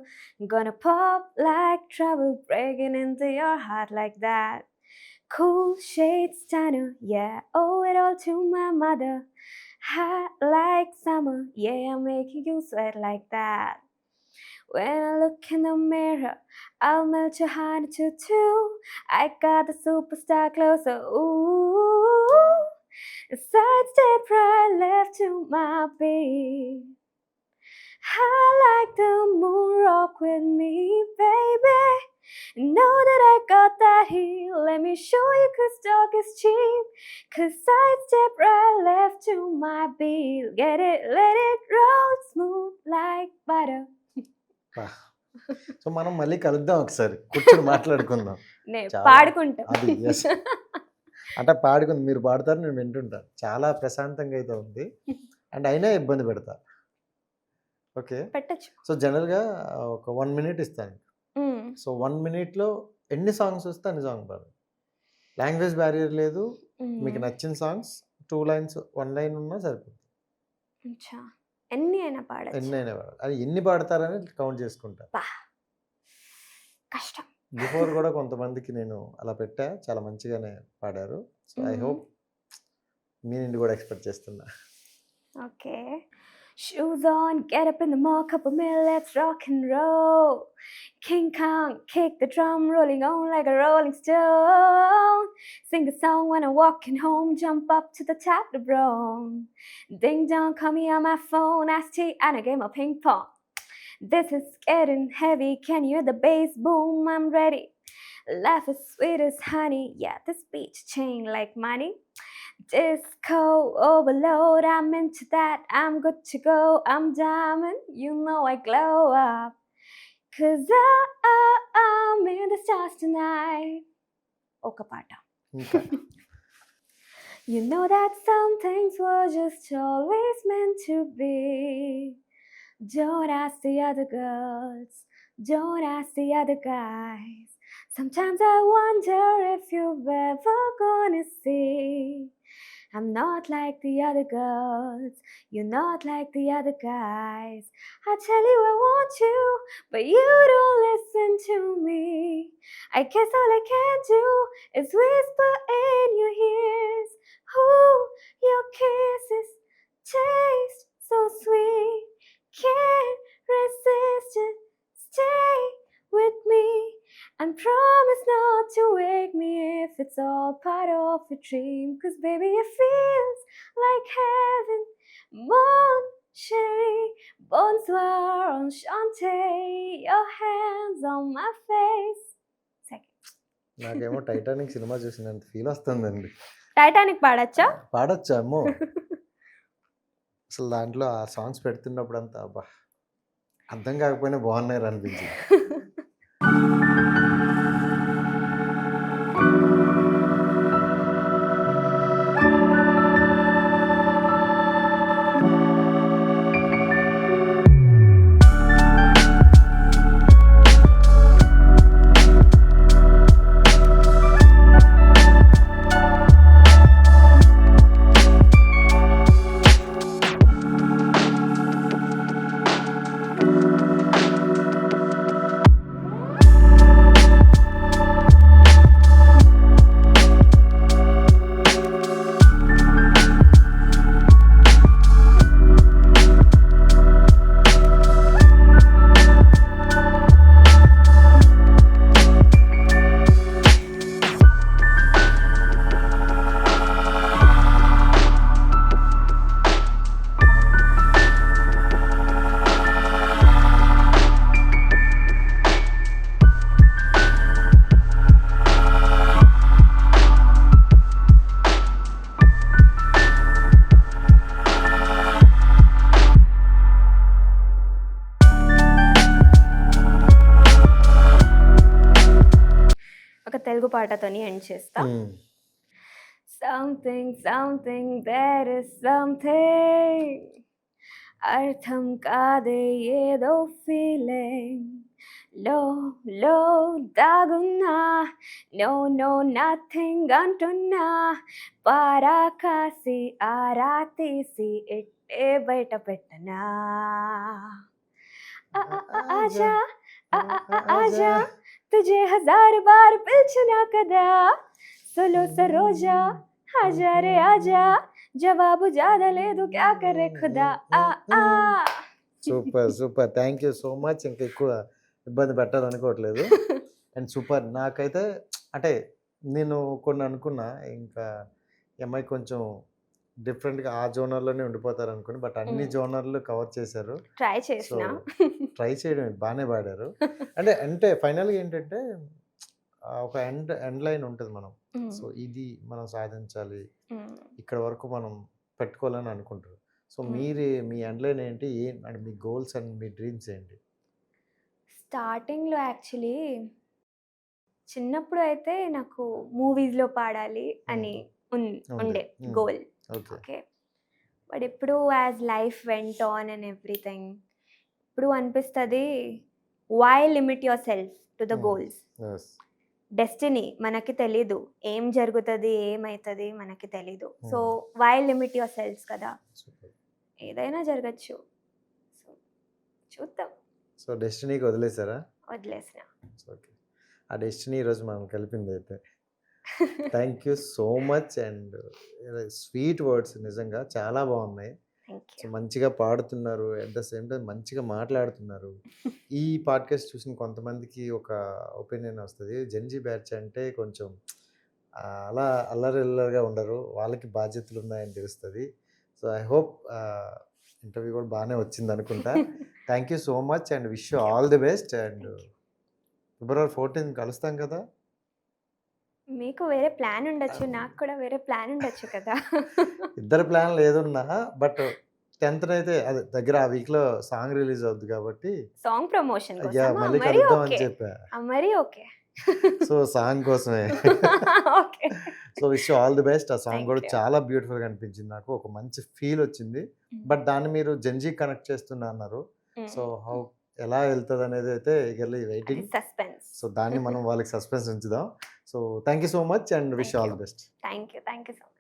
Gonna pop like trouble, breaking into your heart like that. Cool shade stunner, yeah, owe it all to my mother. Hot like summer, yeah, I'm making you sweat like that. When I look in the mirror, I'll melt your heart into two. I got the superstar closer, ooh. Sidestep right left to my beat. I like the moon rock with me, baby. Know that I got that heat. Let me show you 'cause talk is cheap. 'Cause sidestep right left to my beat. Get it, let it roll smooth like butter. So మనం మళ్ళీ కలుద్దాం ఒకసారి. కూర్చొని మాట్లాడుకుందాం. చాలా పాడుకుంటాం. అది yes. అంటే పాడుకుందాం. మీరు పాడతారు, నేను వింటుంటా. చాలా ప్రశాంతంగా అయితే ఉంది. అండ్ అయినా ఇబ్బంది పెడతా. ఓకే. పెట్టచ్చు. సో జనరల్‌గా ఒక 1 మినిట్ ఇస్తాను. సో 1 మినిట్‌లో ఎన్ని సాంగ్స్ వస్తే అన్ని సాంగ్ పాడండి. లాంగ్వేజ్ బ్యారియర్ లేదు. మీకు నచ్చిన సాంగ్స్ 2 లైన్స్, 1 లైన్ ఉన్నా సరిపోతుంది. అచ్చా, ఎన్ని అయినా పాడచ్చు. ఎన్నైనా పాడాలి. అది ఎన్ని పాడతారని కౌంట్ చేసుకుంటా. కష్టం. బిఫోర్ కూడా కొంతమందికి నేను అలా పెట్టా. చాలా మంచిగానే పాడారు. సో ఐ హోప్ మీ నుండి కూడా ఎక్స్‌పెక్ట్ చేస్తున్నా. Okay. Shoes on, get up in the mall, couple minutes, let's rock and roll. King Kong, kick the drum, rolling on like a rolling stone. Sing a song when I'm walking home, jump up to the top of the broom. Ding dong, call me on my phone, ask tea and a game of ping pong. This is getting heavy, can you hear the bass boom? I'm ready. Life is sweet as honey, yeah, this beach chain like money. Disco overload, I'm into that, I'm good to go, I'm diamond, you know I glow up. 'Cause I'm in the stars tonight. Oka paata. ఇంకా You know that some things were just always meant to be. Don't ask the other girls, don't ask the other guys. Sometimes I wonder if you're ever gonna see. I'm not like the other girls, you're not like the other guys. I tell you I want you, but you don't listen to me. I guess all I can do is whisper in your ears. Ooh, your kisses taste so sweet, can't resist it. Stay with me and promise not to wake me if it's all part of a dream. 'Cause baby, it feels like heaven. Mon chéri, bonsoir, enchanté. Your hands on my face. Second. నాకేమో Titanic cinema చూసినంత feel వస్తుందండి. Titanic పాడచ్చా? పాడొచ్చా అమ్మో! అసలు దాంట్లో ఆ songs పెడుతున్నప్పుడంతా అబ్బా! అర్థం కాకపోయినా బాగున్నారు అనిపించింది. ఒక తెలుగు పాటతోని ఎండ్ చేస్తా. హ్మ్. Something, something, there is something. అర్థం కాదే ఏదో ఫీలింగ్ లో దాగున్నా నో నథింగ్ అంటున్నా పారా కాసి ఆరా తీసి ఎట్టే బయట పెట్టనా ఆజా ఆజా तुझे हजार बार पिलचना कदा सोलो सरोजा आजा रे आजा जवाब ज्यादा ले दो क्या करे खुदा आ आ super thank you so much. ఇంకా ఎక్కువ ఇబ్బంది పెట్టాలనుకోవట్లేదు. And super. నాకైతే అంటే నేను కొన్ని అనుకున్నా ఇంకా ఈ అమ్మాయి కొంచెం డిఫరెంట్గా ఆ జోనర్లోనే ఉండిపోతారు అనుకుని, బట్ అన్ని జోనర్లు కవర్ చేశారు. ట్రై సో చేసిన ట్రై చేయడం బాగానే పాడారు. అంటే ఫైనల్గా ఏంటంటే ఒక ఎండ్ లైన్ ఉంటుంది మనం. సో ఇది మనం సాధించాలి, ఇక్కడ వరకు మనం పెట్టుకోవాలని అనుకుంటారు. సో మీ ఎండ్ లైన్ ఏంటి, అంటే మీ గోల్స్ అండ్ మీ డ్రీమ్స్ ఏంటి? స్టార్టింగ్లో యాక్చువల్లీ చిన్నప్పుడు అయితే నాకు మూవీస్లో పాడాలి అని ఉండే గోల్. ఓకే. ఓకే, బట్ ఇప్పుడు as life went on and everything ఇప్పుడు అనిపిస్తుంది why limit yourself to the goals. Destiny మనకి తెలీదు, ఏం జరుగుతుంది ఏమవుతుంది మనకి తెలీదు. So why limit yourselves కదా, ఏదైనా జరగచ్చు. సో చూద్దాం. సో డెస్టినీకి వదిలేసారా? వదిలేసిన. ఓకే, ఆ డెస్టినీ ఈరోజు మనం కలిపింది అయితే. Thank you so much. And sweet words నిజంగా చాలా బాగున్నాయి. సో మంచిగా పాడుతున్నారు, అట్ ద సేమ్ టైం మంచిగా మాట్లాడుతున్నారు. ఈ పాడ్కాస్ట్ చూసిన కొంతమందికి ఒక ఒపీనియన్ వస్తుంది, జెన్జీ బ్యాచ్ అంటే కొంచెం అలా అల్లరిగా ఉండరు, వాళ్ళకి బాధ్యతలు ఉన్నాయని తెలుస్తుంది. సో ఐ హోప్ ఇంటర్వ్యూ కూడా బాగానే వచ్చింది అనుకుంటా. Thank you so much and wish you all the best. And February 14 కలుస్తాం కదా. మీకు వేరే ప్లాన్ ఉండొచ్చు, నాకు కూడా వేరే ప్లాన్ ఉండొచ్చు కదా. ఇద్దరు ప్లాన్ లేదున్నా, బట్ 10th అయితే అదే దగ్గర ఆ వీక్లో సాంగ్ రిలీజ్ అవుద్ది కాబట్టి సాంగ్ ప్రమోషన్ మళ్ళీ కలుద్దాం అని చెప్పా. మరి ఓకే. సో సాంగ్ కోసమే. Okay. So wish all the best. ఆ సాంగ్ కూడా చాలా బ్యూటిఫుల్గా అనిపించింది నాకు, ఒక మంచి ఫీల్ వచ్చింది. బట్ దాన్ని మీరు జెన్జీ కనెక్ట్ చేస్తున్నా అన్నారు. సో హౌ ఎలా వెళ్తుంది అనేది అయితే ఎగర్లీ వెయిటింగ్. సస్పెన్స్. సో దాన్ని మనం వాళ్ళకి సస్పెన్స్ ఉంచుదాం. So thank you so much and wish all the best. Thank you so much.